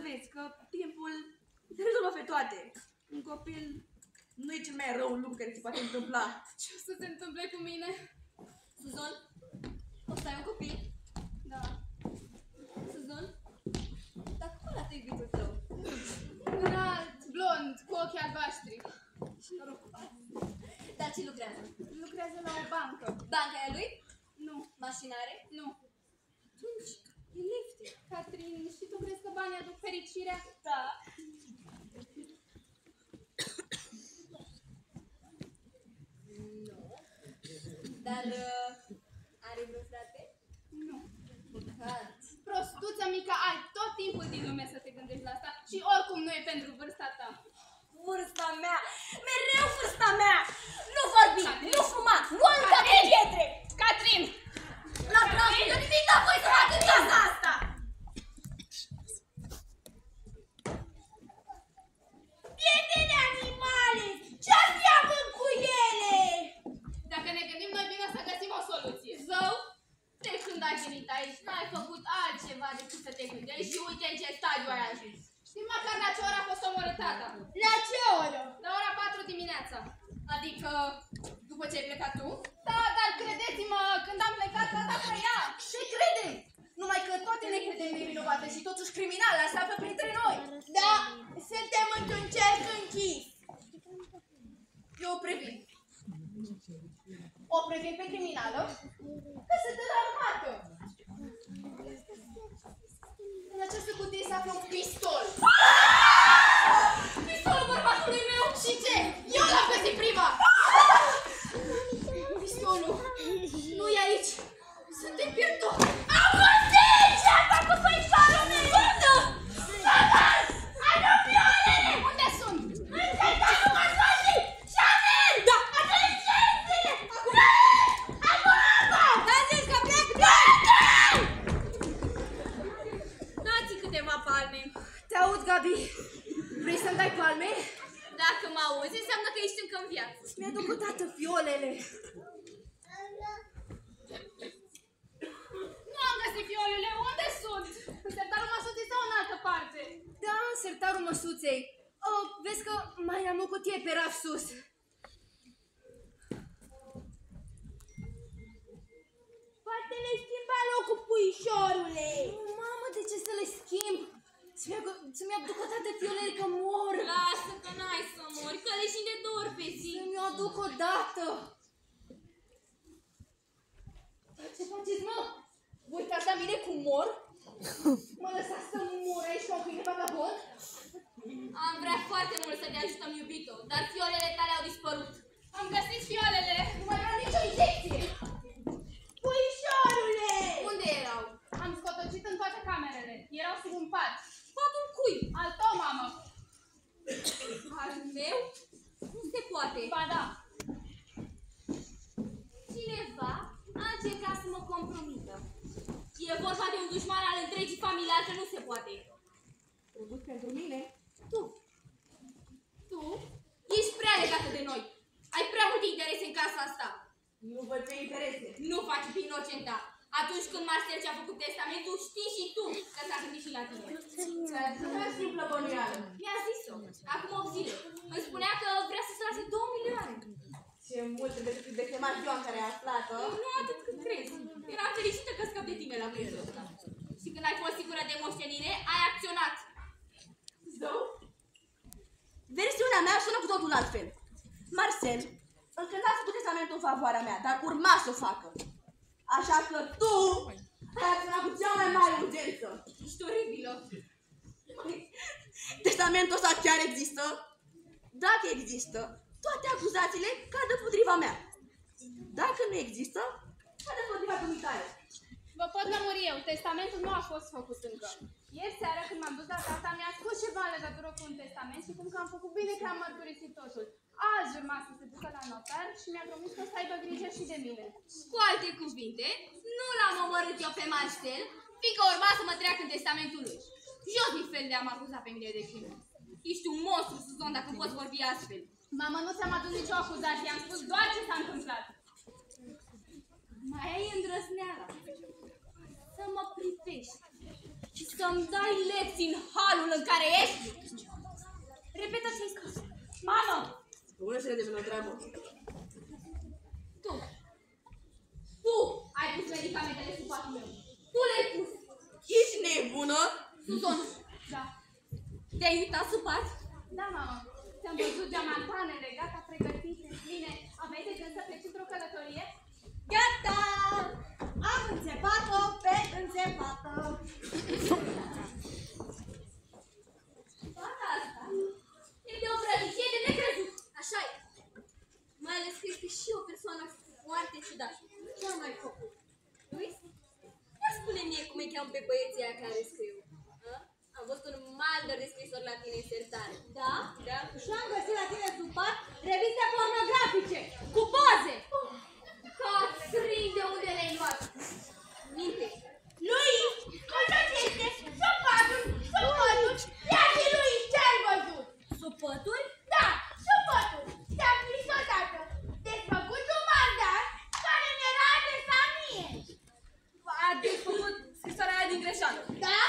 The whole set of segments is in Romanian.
vezi că timpul rezolvă pe toate. Un copil nu e cel mai rău lucru care se poate întâmpla. Ce o să se întâmple cu mine? Suzon, o să ai un copil? Da. Suzon, dar cum arată iubitul tău? Înalt, blond, cu ochii albaștri. Dar ce lucrează? Lucrează la o bancă. Banca e a lui? Nu. Mașinare? Nu. Atunci, e lifte. Catrin, și tu crezi că banii aduc fericirea? Da. Nu. Dar are vreun frate? Nu. Păcat. Prostuță mică, ai tot timpul din lume să te gândești la asta și oricum nu e pentru vârsta ta. Vârsta mea! Mereu vârsta mea! Nu vorbi! Nu fuma! Nu arunca pe pietre! Catrin! La proastă, eu nimic n-am voie să fac în casa asta! Bietele animale! Ce-ați având cu ele? Dacă ne gândim noi bine o să găsim o soluție. Zău, de când ai venit aici, n-ai făcut altceva decât să te gândești și uite în ce stadiu ai ajuns. Știi măcar la ce oră a fost omorât tata? La ce oră? La ora 4 dimineața. Adică, după ce ai plecat tu? Da, dar credeți-mă, când am plecat, tata trăia. Ce crede? Numai că toate ne credem nevinovate și totuși criminala se află printre noi. Da, suntem într-un cerc închis. Eu o previn. O previn pe criminală că sunt înarmată. În această cutie se află un pistol. Pistolul bărbatului meu! Și ce? Eu l-am găsit prima! Pistolul nu e aici. Suntem pierduți. Am găsit! Ce a făcut pistolul meu? Unde? Satan! Ai luat violele! Unde sunt? În sectorul masajii! Chanel! Da! Adolescențele! Acum! N-a zis că plec! Dați câteva palme. Te aud, Gabi. Vrei să-mi dai palme? Dacă mă auzi, înseamnă că ești încă în viață. Mi-aduc odată fiolele. Nu am găsit fiolele. Unde sunt? În sertarul măsuței sau în altă parte? Da, în sertarul măsuței. Oh, vezi că mai am o cutie pe raf sus. Poate le schimba locul, puișorule. Mamă, de ce să le schimb? Să-mi aduc odată fiolele că mor. Lasă că n-ai să mori, că le și de dor pe zi. Să-mi o aduc odată. Ce faceți, mă? Vă uitați la mine cum mor? Mă lăsați să mor aici ca un câine vagabond? Am vrea foarte mult să te ajutăm, iubito, dar fiolele tale au dispărut. Am găsit fiolele. Nu mai vreau nicio injecție. Puișorule! Unde erau? Am scotocit în toate camerele. Erau sub un pat. Patul cui? Al tău, mamă. Al meu? Nu se poate. Ba da. Cineva a încercat să mă compromită. E vorba de un dușman al întregii familii, altfel nu se poate. Trebuie pentru mine. Tu ești prea legată de noi. Ai prea multe interese în casa asta. Nu văd ce interese. Nu faci pe inocenta. Atunci când Marcel ți-a făcut testamentul, știi și tu că s-a gândit și la tine. Nu simplă bănuială. Mi-a zis-o, acum 8 zile. Îmi spunea că vrea să-ți lase 2 milioane. Ce mult de chemat Ioan care a aflat-o. Nu atât cât crezi. Eram fericită că scap de tine la prețul ăsta. Și când ai fost sigură de moștenire, ai acționat. Zău? Versiunea mea sună cu totul altfel. Marcel încă n-a făcut testamentul în favoarea mea, dar urma să o facă. Așa că tu ai acționat cu cea mai mare urgență. Ești oribilă. Testamentul ăsta chiar există? Dacă există, toate acuzațiile cad împotriva mea. Dacă nu există, cad împotriva dumitare. Vă pot lămuri eu. Testamentul nu a fost făcut încă. Ieri seara când m-am dus la tata, mi-a spus ceva în legătură cu un testament și cum că am făcut bine că am mărturisit totul. Azi urma să se ducă la notar și mi-a promis că o să aibă grijă și de mine. Cu alte cuvinte, nu l-am omorât eu pe Marcel, fiindcă urma să mă treacă în testamentul lui. Jos din fel de a-m acuza pe mine de crimă. Ești un monstru, Suzon, dacă poți vorbi astfel. Mamă, nu ți-am adus nicio acuzație, am spus doar ce s-a întâmplat. Mai ai îndrăzneala să mă privești și să să-mi dai lecții în halul în care ești? Repetă ce-ai spus. Mamă! Bună să de o treabă. Tu ai pus medicamentele sub patul meu. Tu le-ai pus. Ești nebună? Suzon. Da. Te-ai uitat sub pat? Da, mamă. Ți-am văzut geamantanele, gata, pregătite, bine. Aveai de gând să pleci într-o călătorie? Gata! Am înțepat-o pe înțepată. Toată asta e de o prăjicie de necrezut. Așa e. Mai ales că este și o persoană foarte ciudată. Ce am mai făcut? Luis? Ia spune mie cum îi cheamă pe băieții aia care scriu. A? Am văzut un maldăr de scrisori la tine în sertare. Da? Da? Și am găsit la tine sub pat reviste pornografice cu poze. Catrin, de unde le-ai luat? Minte. Luis, unde este? Sub patul, sub patul. Ia și Luis, ce-ai văzut? Sub pături? Da, sub patul. Te-am scris odată. Desfăcut un mandat care mi-era adresat mie. A desfăcut scrisoarea aia din greșeală. Da?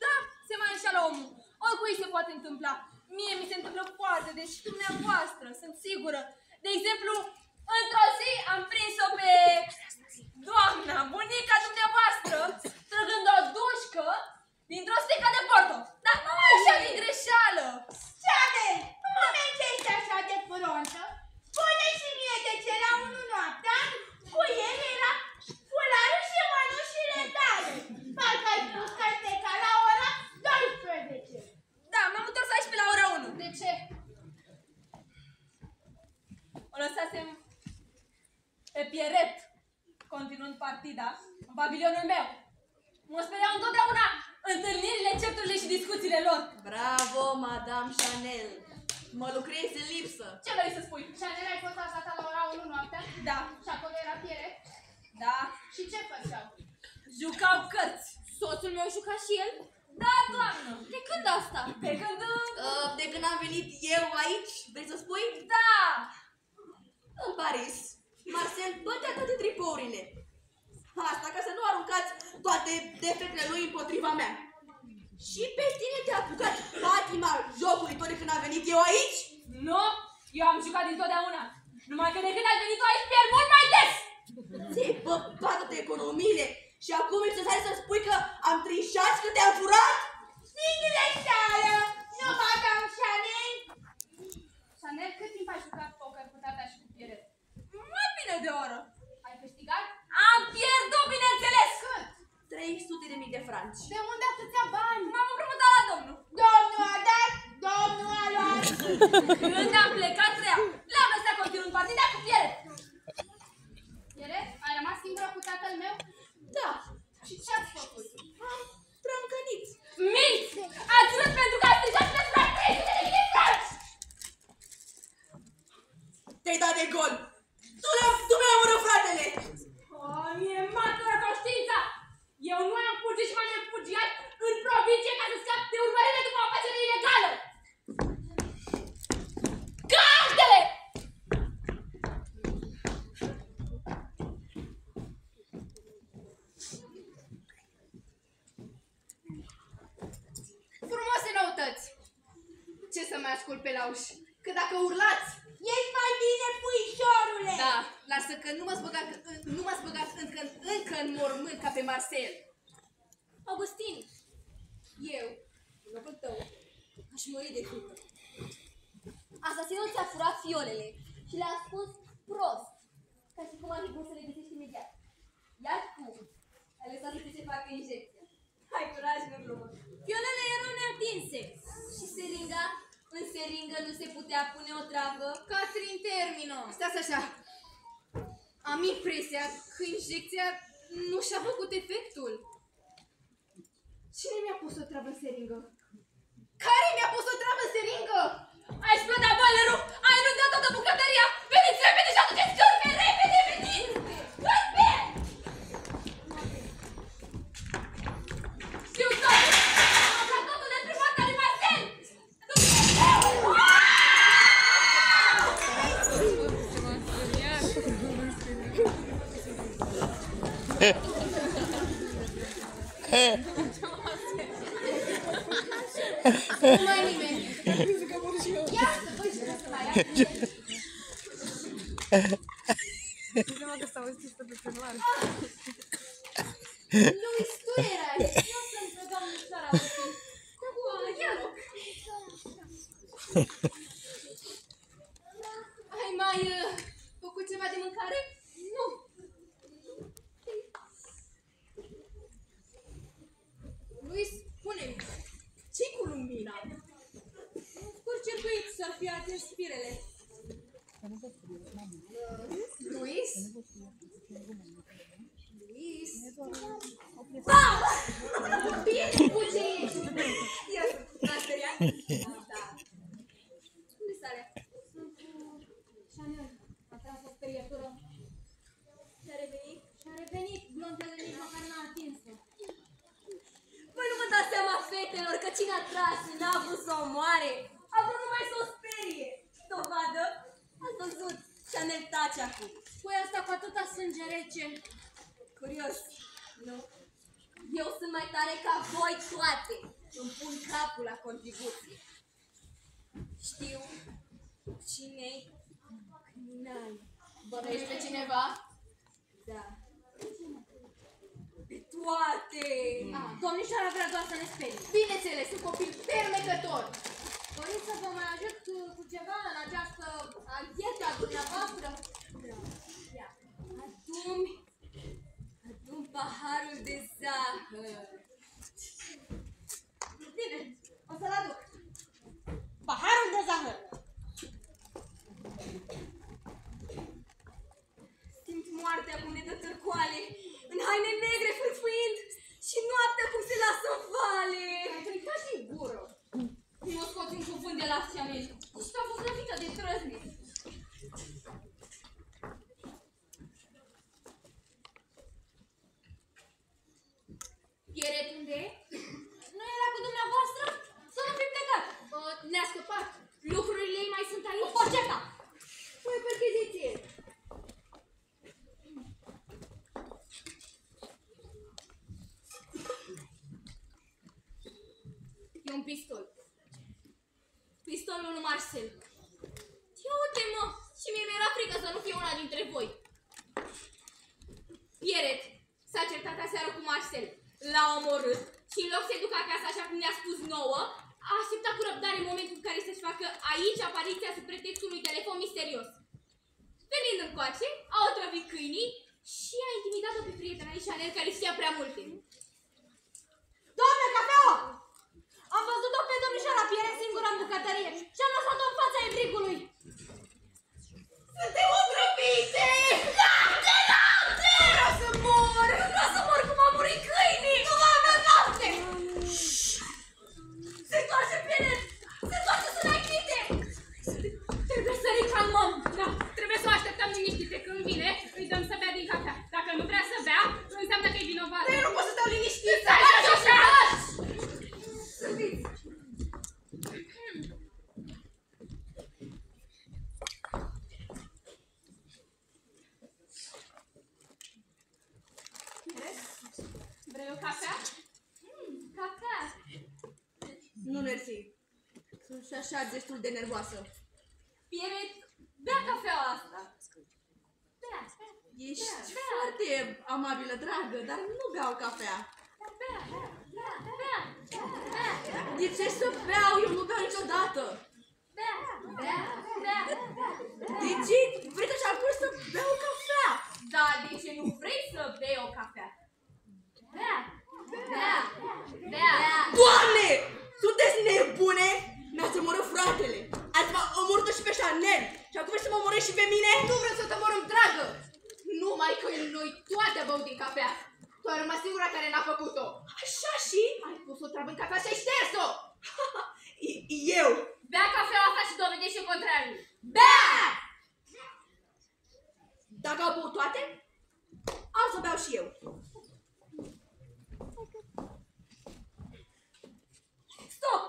Da, se mai înșală omul. Oricui se poate întâmpla. Mie mi se întâmplă foarte, deci dumneavoastră, sunt sigură. De exemplu, într-o zi am prins-o pe doamna, bunica dumneavoastră, trăgând o dușcă dintr-o sticlă de porto. Dar așa din greșeală. Șadel, nu mențești așa de prontă. Spune și mie de ce la 1 noaptea cu el era fularul și mănușile tale. Parcă ai spus că ai plecat la ora 12. Da, m-am întors aici pe la ora 1. De ce? O lăsasem pe Pieret, continuând partida, în pavilionul meu. Mă speriau întotdeauna întâlnirile, certurile și discuțiile lor. Bravo, Madame Chanel! Mă lucrez în lipsă. Ce vrei să spui? Chanel, ai fost asta la ora 1 noaptea? Da. Și acolo era Pieret? Da. Și ce făceau? Jucau cărți. Soțul meu juca și el? Da, doamnă. De când asta? Pe când... De când am venit eu aici, vrei să spui? Da. În Paris. Marcel bătea toate tricourile. Asta ca să nu aruncați toate defectele lui împotriva mea. Și pe tine te-a apucat patima jocului tot de când am venit eu aici? Nu, eu am jucat dintotdeauna. Numai că de când ai venit tu aici pierd mult mai des. Ți-ai băpat toate economiile și acum ești să spui că am trișat și că te-am furat? Singile seară, nu Madame Chanel. Chanel, cât timp ai jucat poker cu tata și cu Pieret? Mai bine de o oră. Ai câștigat? Am pierdut, bineînțeles. Cât? 300.000 de franci. De unde atâția bani? M-am împrumutat la domnul. Domnul a dat, domnul a luat. Când am plecat, le-am lăsat continuând partida cu Pieret. Pieret, ai rămas singură cu tatăl meu? Da. Și ce ați făcut? Am trâncănit. Minți! Ați râs pentru că ați stricat pentru 300.000 de franci! Te-ai dat de gol. Tu mi-ai omorât fratele. Mie matură conștiința! Eu nu am fugit și m-am refugiat în provincie ca să scap de urmărire după o afacere ilegală! Gazdele! Frumoase noutăți! Ce să mai ascult pe la uși? Că dacă urlați... Ești mai bine, puișorule. Da, lasă că nu m-ați băgat încă în mormânt ca pe Marcel. Augustin, eu, în locul tău, aș muri de frică. Asasinul ți-a furat fiolele și le-a spus prost, ca și cum ar fi bun să le găsești imediat. Iar tu, ai lăsat să se facă injecția. Hai, curaj, nu glumă. Fiolele erau neatinse și seringa, în seringă nu se putea pune o travă. Catrin, termină! Stați așa. Am impresia că injecția nu și-a făcut efectul. Cine mi-a pus o travă în seringă? Care mi-a pus o travă în seringă? A explodat boilerul! A inundat toată bucătăria! Veniți repede și aduceți cârpe! Repede, veniți! Cârpe! Știu totul! Am aflat totul despre moartea lui Marcel! Dumnezeu! Nu mai nimeni. Ia să văd ce să mai ia. Luis, tu erai. Nu sunt pe doamnișoara Augusti. Ia loc. Ai mai făcut ceva de mâncare? Nu. Luis, spune-mi, ce-i cu lumina? Scurt-circuit, s-ar fi atins firele. Luis? Luis? Ah! Bine cu ce ești! Ia, n-a speriat? Da. Unde sare? Sunt cu Chanel. A tras o sperietură. Și-a revenit? Și-a revenit. Blondele nici măcar n-a atins-o. Păi nu vă dați seama, fetelor, că cine a tras n-a vrut să o omoare. A vrut numai să o sperie. Dovadă? Ați văzut? Chanel tace acum. Păi asta cu atâta sânge rece. Curios, nu? Eu sunt mai tare ca voi toate. Îmi pun capul la contribuție. Știu cine-i criminal. Bănuiești pe cineva? Da. Pe toate! Domnișoara vrea doar să ne sperie. Bineînțeles, un copil fermecător. Doriți să vă mai ajut cu ceva în această anchetă a dumneavoastră? Da. Ia. Adun paharul de zahăr. Bine, o să-l aduc. Paharul de zahăr. Simt moartea cum ne dă târcoale, în haine negre fâlfâind și noaptea cum se lasă în vale. Ai uitat din gură. Nu o scoți un cuvânt de la Chanel și că a fost lovită de trăznit. Pieret, unde e? Nu era cu dumneavoastră? Să nu fi plecat. Ne-a scăpat. Lucrurile ei mai sunt aici. O forceta! Păi, percheziție! E un pistol. Pistolul lui Marcel. Ia uite-mă! Și mie mi-era frică să nu fie una dintre voi. Pieret s-a certat aseară cu Marcel. L-a omorât și în loc să-i ducă acasă așa cum ne-a spus nouă, a așteptat cu răbdare momentul în care să-și facă aici apariția sub pretextul unui telefon misterios. Venind încoace, a otrăvit câinii și a intimidat-o pe prietena ei Chanel, care știa prea multe. Doamne, cafeaua! Am văzut-o pe domnișoara Pieret singură în bucătărie și am lăsat-o în fața ebricului. Suntem otrăvite! Noapte, noapte! Vreau să mor! Vreau să mor cum a murit câinii! Nu va avea noapte! Se întoarce Pieret! Se întoarce să ne achite! Trebuie să ne calmăm! Da, trebuie să o așteptăm liniștite. Când vine, îi dăm să bea din cafea. Dacă nu vrea să bea, înseamnă că e vinovat. Eu nu pot să stau liniștit! Vrei o cafea? Cafea! Nu, mersi. Sunt și așa destul de nervoasă. Pieret, bea cafeaua asta! Bea! Ești foarte amabilă, dragă, dar nu beau cafea. Bea! Bea! Bea! Bea! De ce să beau? Eu nu beau niciodată. Bea! Bea! Bea! De ce vrei așa pur să beau cafea? Da, de ce nu vrei să bei o cafea? Bea! Bea! Bea! Doamne! Sunteți nebune? Mi-ați omorât fratele. Ați omorât-o și pe Chanel. Și acum vreți să mă omorâți și pe mine? Nu vreau să te omorâm, dragă! Numai că noi toate bău din cafea. Tu ai rămas singura care n-a făcut-o. Așa și? Ai pus o treabă în cafea și ai șters-o! Eu! Bea cafeaua asta și dovedește contrariul. Bea! Dacă au băut toate, am să beau și eu. Stop!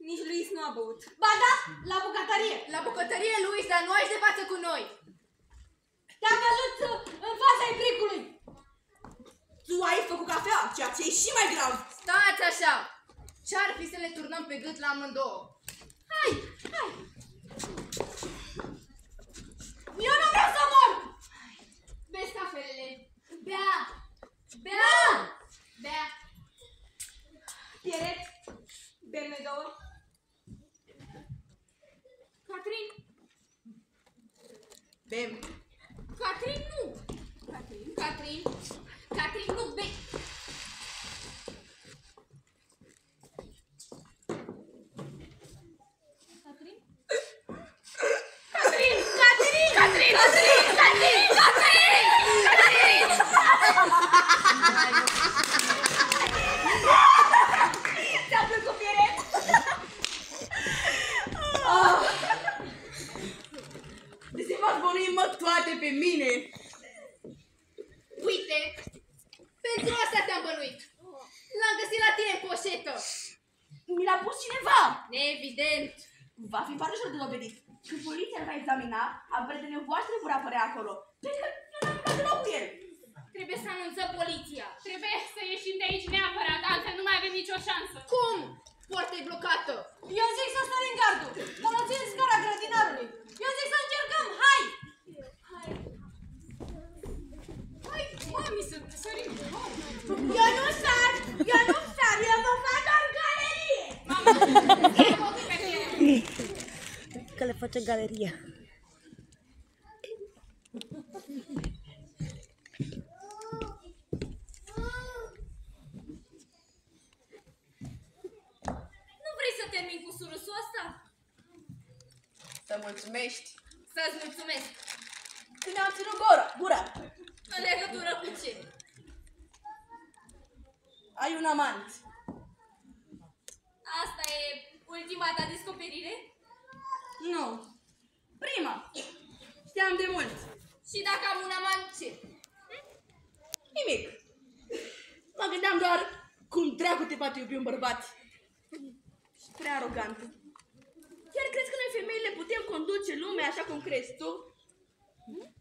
Nici Luis nu a băut. Ba da, la bucătărie. La bucătărie, Luis, dar nu ai de față cu noi. Te-am văzut în fața ebricului. Tu ai făcut cafea, ceea ce e și mai grav. Stați așa! Ce-ar fi să ne turnăm pe gât la amândouă? Hai, hai! Eu nu vreau să mor! Vezi cafelele. Bea! Bea! Bea. Pieret, bem noi două. Catrin. Bem. Catrin, nu. Catrin. Catrin. Catrin, nu. Bei. Catrin? Catrin! Catrin! Catrin! Catrin! Catrin! Catrin! Ți-a plăcut, Pieret? De ce m-ați bănuit, mă, toate pe mine? Uite, pentru asta te-am bănuit. L-am găsit la tine în poșetă. Mi l-a pus cineva. Evident. Va fi foarte ușor de dovedit. Când poliția îl va examina, avertele voastre vor apărea acolo. Pentru că eu n-am dat deloc cu el. Trebuie să anunțăm poliția. Trebuie să ieșim de aici neapărat, altfel nu mai avem nicio șansă. Cum? Poarta e blocată. Eu zic să stărim gardul, dar la țin scara grădinarului. Eu zic să încercăm, hai! Hai, mami, să sărim. Eu nu sar! Eu nu sar! Eu vă fac doar galerie! Mama, e focul pe tine. Că le face galeria. Nu vrei să termin cu surâsul ăsta? Să mulțumești. Să-ți mulțumesc. Când am ținut gura. În legătură cu ce? Ai un amant. Asta e ultima ta descoperire? Nu. Prima. Știam de mult. Și dacă am un amant, ce? Nimic. Mă gândeam doar cum dracu te poate iubi un bărbat. Și prea arogant. Chiar crezi că noi femeile putem conduce lumea așa cum crezi tu?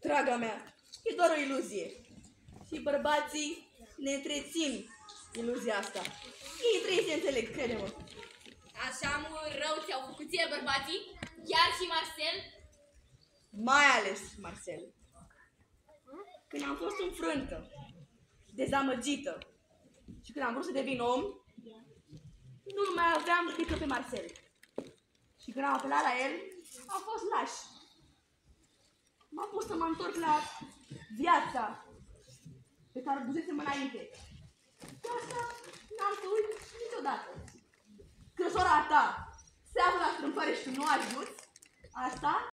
Draga mea, e doar o iluzie. Și bărbații ne întrețin iluzia asta. Ei trebuie să înțeleg, crede-mă. Așa mult rău ți-au făcut ție bărbații? Chiar și Marcel? Mai ales Marcel. Când am fost înfrântă, dezamăgită și când am vrut să devin om, nu mai aveam decât pe Marcel. Și când am apelat la el, am fost laș. M-am pus să mă întorc la viața pe care o dusesem înainte. Și asta n-am să uit niciodată. Când sora ta se află la strâmfare și tu nu ajuți, asta